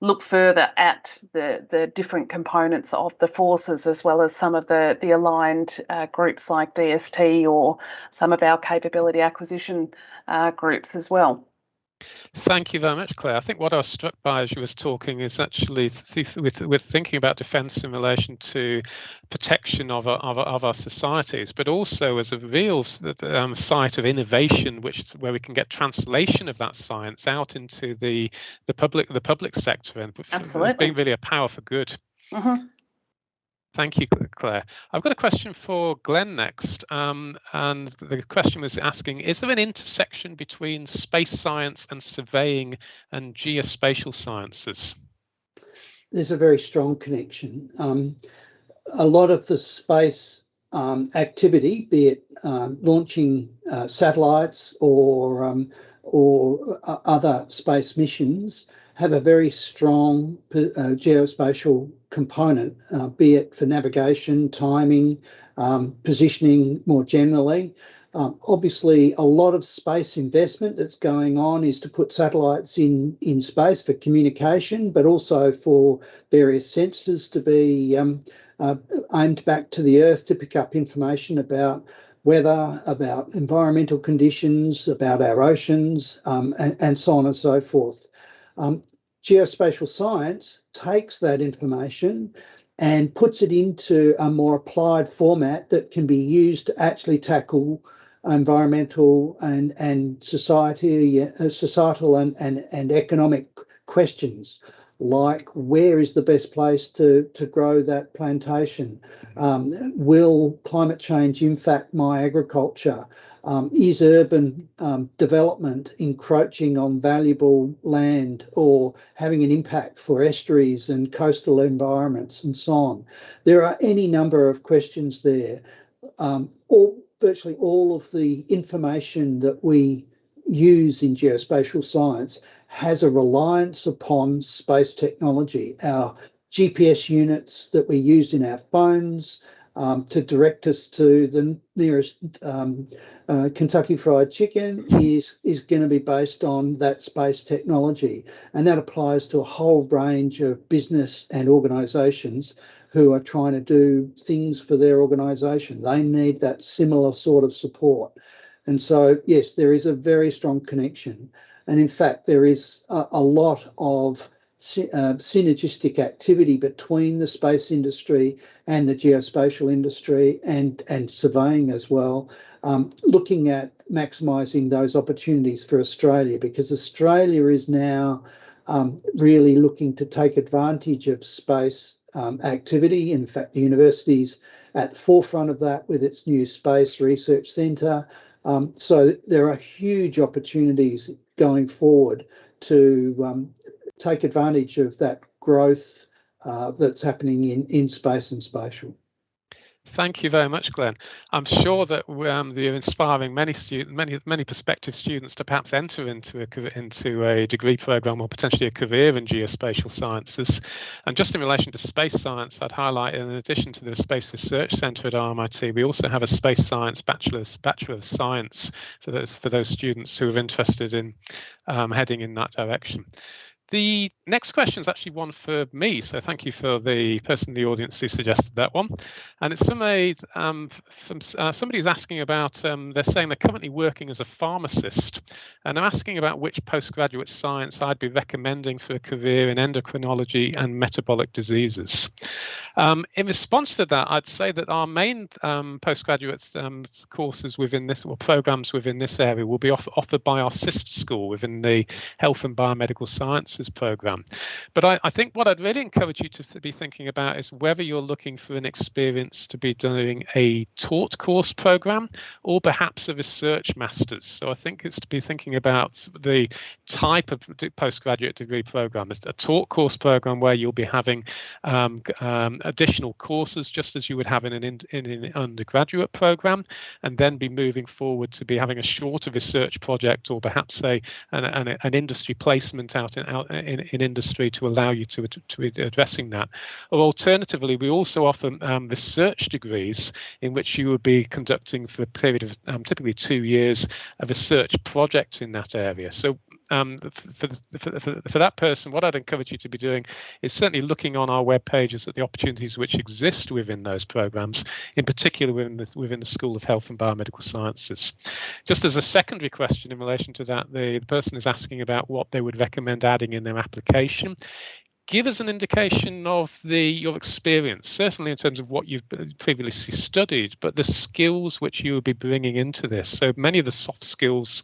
[SPEAKER 2] look further at the different components of the forces, as well as some of the aligned groups like DST or some of our capability acquisition groups as well.
[SPEAKER 1] Thank you very much, Claire. I think what I was struck by as you was talking is actually with thinking about defence in relation to protection of our societies, but also as a real site of innovation, where we can get translation of that science out into the public sector, and it's being really a power for good. Thank you, Claire. I've got a question for Glenn next, and the question was asking, is there an intersection between space science and surveying and geospatial sciences?
[SPEAKER 4] There's a very strong connection. A lot of the space activity, be it launching satellites or other space missions, have a very strong geospatial component, be it for navigation, timing, positioning more generally. Obviously, a lot of space investment that's going on is to put satellites in space for communication, but also for various sensors to be aimed back to the Earth to pick up information about weather, about environmental conditions, about our oceans, and so on and so forth. Geospatial science takes that information and puts it into a more applied format that can be used to actually tackle environmental and societal and economic questions, like where is the best place to grow that plantation? Will climate change impact my agriculture? Is urban development encroaching on valuable land or having an impact for estuaries and coastal environments and so on? There are any number of questions there. Virtually all of the information that we use in geospatial science has a reliance upon space technology. Our GPS units that we use in our phones to direct us to the nearest Kentucky Fried Chicken is going to be based on that space technology. And that applies to a whole range of business and organisations who are trying to do things for their organisation. They need that similar sort of support. And so, yes, there is a very strong connection. And in fact, there is a lot of synergistic activity between the space industry and the geospatial industry and surveying as well, looking at maximising those opportunities for Australia, because Australia is now really looking to take advantage of space activity. In fact, the university's at the forefront of that with its new Space Research Centre. So there are huge opportunities going forward to take advantage of that growth that's happening in space and spatial.
[SPEAKER 1] Thank you very much, Glenn. I'm sure that you're inspiring many prospective students to perhaps enter into a degree program or potentially a career in geospatial sciences. And just in relation to space science, I'd highlight, in addition to the Space Research Centre at RMIT, we also have a Space Science Bachelor of Science for those students who are interested in heading in that direction. The next question is actually one for me, so thank you for the person in the audience who suggested that one. And it's from somebody who's asking about, they're saying they're currently working as a pharmacist, and they're asking about which postgraduate science I'd be recommending for a career in endocrinology and metabolic diseases. In response to that, I'd say that our main postgraduate courses within this, or programs within this area, will be offered by our sister school within the Health and Biomedical Sciences Sciences program. But I think what I'd really encourage you to be thinking about is whether you're looking for an experience to be doing a taught course program or perhaps a research master's. So I think it's to be thinking about the type of postgraduate degree program, a taught course program where you'll be having additional courses just as you would have in an undergraduate program, and then be moving forward to be having a shorter research project or perhaps an industry placement out in industry to allow you to be addressing that. Or alternatively, we also offer research degrees in which you would be conducting for a period of typically 2 years a research project in that area. So for that person, what I'd encourage you to be doing is certainly looking on our web pages at the opportunities which exist within those programs, in particular within the School of Health and Biomedical Sciences. Just as a secondary question in relation to that, the person is asking about what they would recommend adding in their application. Give us an indication of your experience, certainly in terms of what you've previously studied, but the skills which you will be bringing into this. So many of the soft skills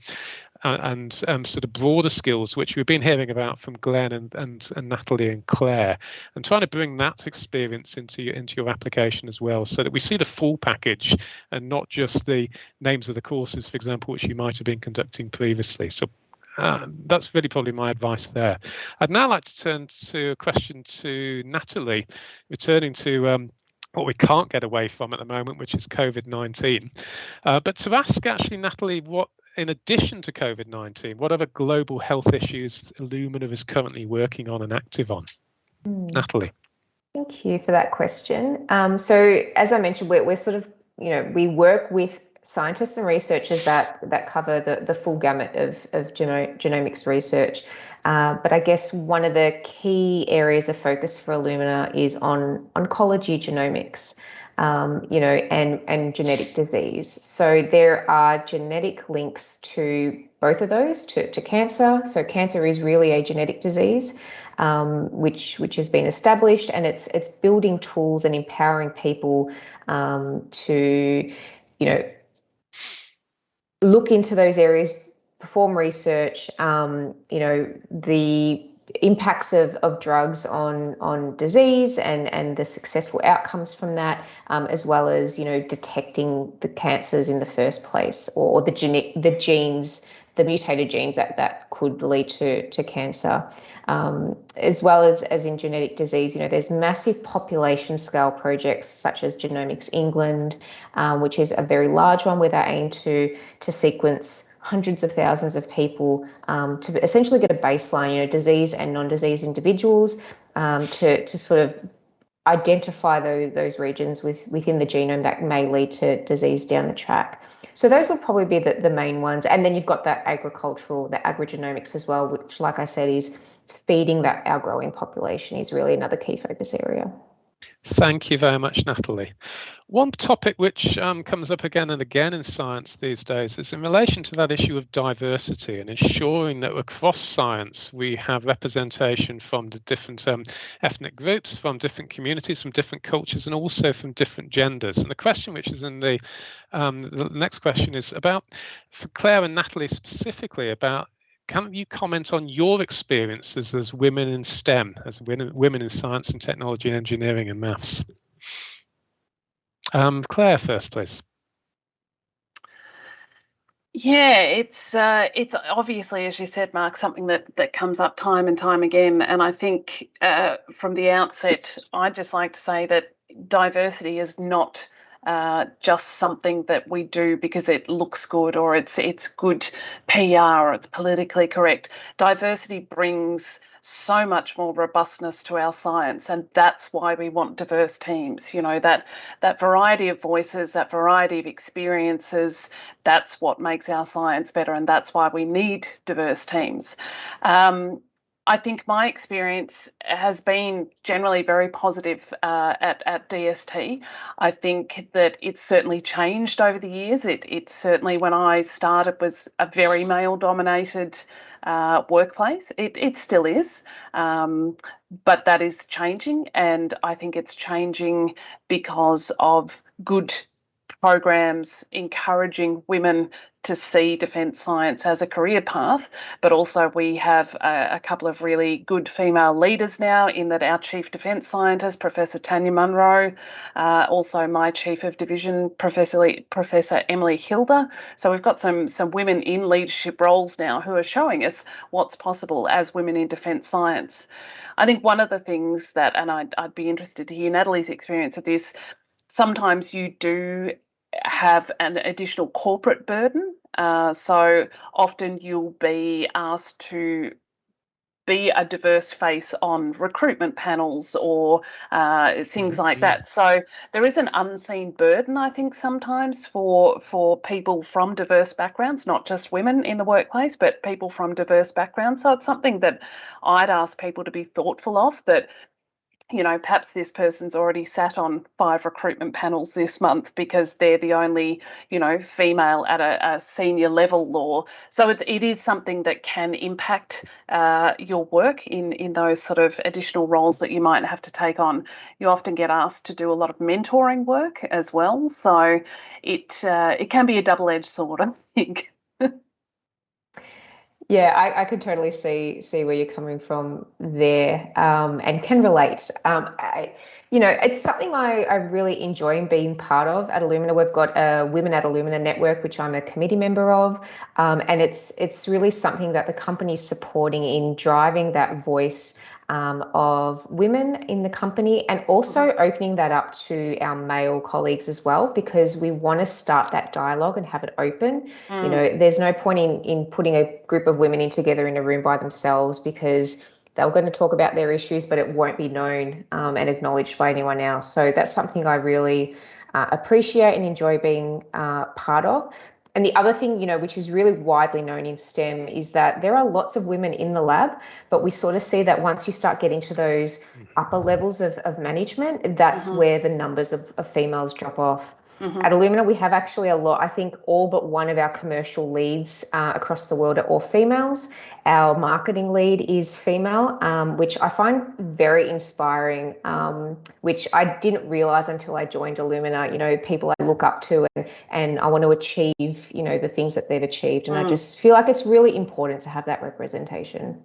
[SPEAKER 1] and sort of broader skills which we've been hearing about from Glenn and Natalie and Claire, and trying to bring that experience into your application as well, so that we see the full package and not just the names of the courses, for example, which you might have been conducting previously. So that's really probably my advice there. I'd now like to turn to a question to Natalie, returning to what we can't get away from at the moment, which is COVID-19. But to ask actually, Natalie, what, in addition to COVID-19, what other global health issues Illumina is currently working on and active on? Natalie.
[SPEAKER 3] Thank you for that question. So as I mentioned, we're sort of, we work with scientists and researchers that cover the full gamut of genomics research. But I guess one of the key areas of focus for Illumina is on oncology genomics, and genetic disease. So there are genetic links to both of those, to cancer. So cancer is really a genetic disease, which has been established, and it's building tools and empowering people to, look into those areas, perform research, the impacts of drugs on disease and the successful outcomes from that, as well as, detecting the cancers in the first place, or the genes, the mutated genes that could lead to cancer, as well as in genetic disease. There's massive population scale projects such as Genomics England, which is a very large one where they aim to sequence hundreds of thousands of people to essentially get a baseline, disease and non-disease individuals, to sort of identify those regions within the genome that may lead to disease down the track. So those would probably be the main ones. And then you've got the agrigenomics as well, which, like I said, is feeding our growing population is really another key focus area.
[SPEAKER 1] Thank you very much, Natalie. One topic which comes up again and again in science these days is in relation to that issue of diversity and ensuring that across science we have representation from the different ethnic groups, from different communities, from different cultures, and also from different genders. And the question which is in the next question is about, for Claire and Natalie specifically, about, can you comment on your experiences as women in STEM, as women in science and technology, engineering and maths? Claire first, please.
[SPEAKER 2] Yeah, it's obviously, as you said, Mark, something that comes up time and time again. And I think from the outset, I'd just like to say that diversity is not just something that we do because it looks good or it's good PR or it's politically correct. Diversity brings so much more robustness to our science, and that's why we want diverse teams. That variety of voices, that variety of experiences, that's what makes our science better, and that's why we need diverse teams. I think my experience has been generally very positive at DST. I think that it's certainly changed over the years. It certainly, when I started, was a very male-dominated workplace. It still is, but that is changing, and I think it's changing because of good programs encouraging women to see defence science as a career path, but also we have a couple of really good female leaders now, in that our Chief Defence Scientist, Professor Tanya Munro, also my Chief of Division, Professor Emily Hilda. So we've got some women in leadership roles now who are showing us what's possible as women in defence science. I think one of the things that, and I'd be interested to hear Natalie's experience of this, sometimes you do have an additional corporate burden. So often you'll be asked to be a diverse face on recruitment panels or things like that. So there is an unseen burden, I think, sometimes for people from diverse backgrounds, not just women in the workplace, but people from diverse backgrounds. So it's something that I'd ask people to be thoughtful of, that perhaps this person's already sat on 5 recruitment panels this month because they're the only, female at a senior level. So it is something that can impact your work in those sort of additional roles that you might have to take on. You often get asked to do a lot of mentoring work as well. So it can be a double-edged sword, I think.
[SPEAKER 3] Yeah, I could totally see where you're coming from there, and can relate. It's something I really enjoy being part of at Illumina. We've got a Women at Illumina network, which I'm a committee member of, and it's really something that the company's supporting in driving that voice of women in the company, and also opening that up to our male colleagues as well, because we want to start that dialogue and have it open. There's no point in putting a group of women in together in a room by themselves, because they're going to talk about their issues, but it won't be known and acknowledged by anyone else. So that's something I really appreciate and enjoy being part of. And the other thing, which is really widely known in STEM, is that there are lots of women in the lab, but we sort of see that once you start getting to those upper levels of management, that's where the numbers of females drop off. At Illumina, we have actually a lot. I think all but one of our commercial leads across the world are all females. Our marketing lead is female, which I find very inspiring, which I didn't realize until I joined Illumina. People I look up to and I want to achieve, the things that they've achieved. And I just feel like it's really important to have that representation.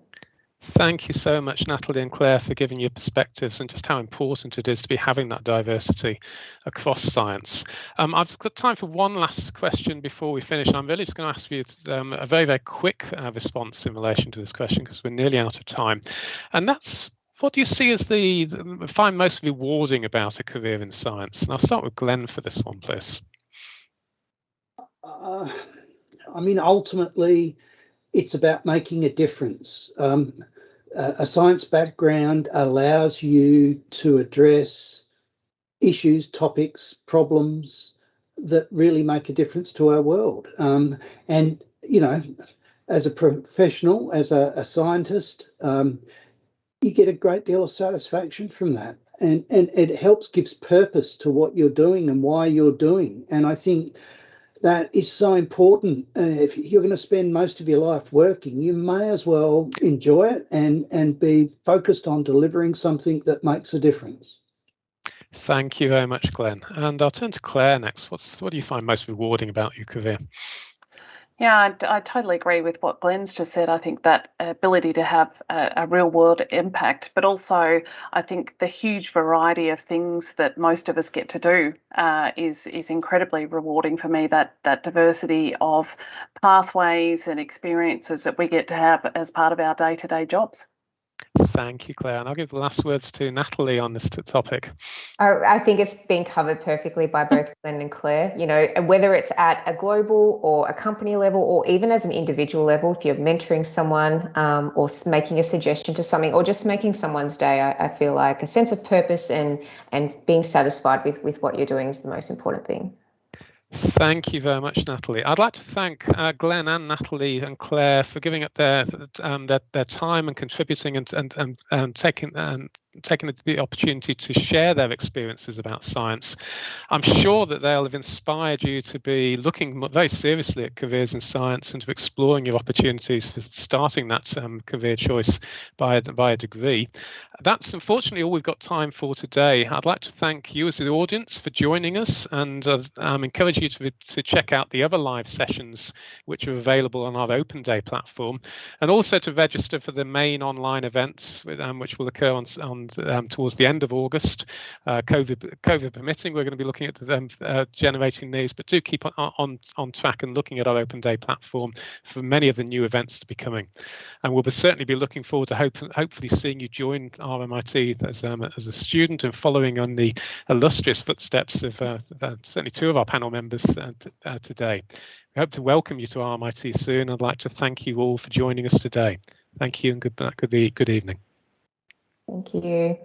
[SPEAKER 1] Thank you so much, Natalie and Claire, for giving your perspectives and just how important it is to be having that diversity across science. I've got time for one last question before we finish. I'm really just going to ask you a very, very quick response in relation to this question, because we're nearly out of time. And that's, what do you see as find most rewarding about a career in science? And I'll start with Glenn for this one, please.
[SPEAKER 4] Ultimately, it's about making a difference. A science background allows you to address issues, topics, problems that really make a difference to our world. As a professional, as a scientist, you get a great deal of satisfaction from that. And it gives purpose to what you're doing and why you're doing. And I think that is so important. If you're going to spend most of your life working, you may as well enjoy it and be focused on delivering something that makes a difference.
[SPEAKER 1] Thank you very much, Glenn. And I'll turn to Claire next. What do you find most rewarding about your career?
[SPEAKER 2] Yeah, I totally agree with what Glenn's just said. I think that ability to have a real world impact, but also I think the huge variety of things that most of us get to do is incredibly rewarding for me. That diversity of pathways and experiences that we get to have as part of our day-to-day jobs.
[SPEAKER 1] Thank you, Claire. And I'll give the last words to Natalie on this topic.
[SPEAKER 3] I think it's been covered perfectly by both Glenn and Claire. Whether it's at a global or a company level, or even as an individual level, if you're mentoring someone or making a suggestion to something, or just making someone's day, I feel like a sense of purpose and being satisfied with what you're doing is the most important thing.
[SPEAKER 1] Thank you very much, Natalie. I'd like to thank Glenn and Natalie and Claire for giving up their time and contributing and taking taken the opportunity to share their experiences about science. I'm sure that they'll have inspired you to be looking very seriously at careers in science and to exploring your opportunities for starting that career choice by a degree. That's unfortunately all we've got time for today. I'd like to thank you as the audience for joining us, and encourage you to check out the other live sessions which are available on our Open Day platform, and also to register for the main online events which will occur on towards the end of August. COVID permitting, we're going to be looking at generating these, but do keep on track and looking at our Open Day platform for many of the new events to be coming. And we'll certainly be looking forward to hopefully seeing you join RMIT as a student and following on the illustrious footsteps of certainly two of our panel members today. We hope to welcome you to RMIT soon. I'd like to thank you all for joining us today. Thank you and good evening.
[SPEAKER 3] Thank you.